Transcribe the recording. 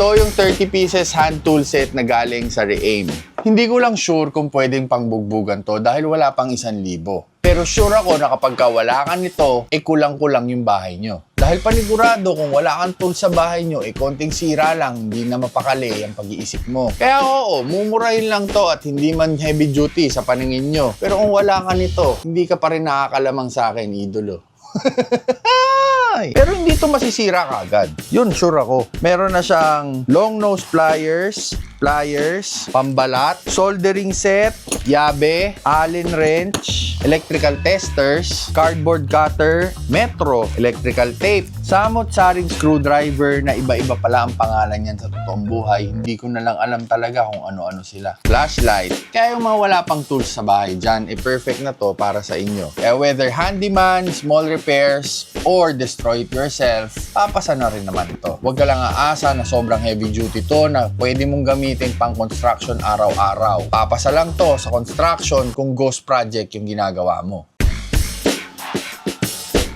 Ito yung 30 pieces hand tool set na galing sa Re-Aim. Hindi ko lang sure kung pwedeng pangbugbugan to dahil wala pang 1,000. Pero sure ako na kapag wala ka nito, kulang-kulang yung bahay nyo. Dahil panigurado kung wala kang tool sa bahay nyo, konting sira lang, hindi na mapakali ang pag-iisip mo. Kaya oo, mumurahin lang to at hindi man heavy duty sa paningin nyo. Pero kung wala ka nito, hindi ka pa rin nakakalamang sa akin, idolo. Pero hindi to masisira kagad. Yun, sure ako. Meron na siyang long nose pliers, pambalat, soldering set, yabe, Allen wrench, electrical testers, cardboard cutter, metro, electrical tape, samot-saring screwdriver na iba-iba pala ang pangalan yan sa totoong buhay. Hindi ko na lang alam talaga kung ano-ano sila. Flashlight. Kaya yung mga wala pang tools sa bahay dyan, perfect na to para sa inyo. Kaya whether handyman, small repairs, or destroy it yourself, papasa na rin naman ito. Huwag ka lang aasa na sobrang heavy duty to na pwede mong gamitin pang construction araw-araw. Papasa lang to sa construction kung ghost project yung ginagawa mo.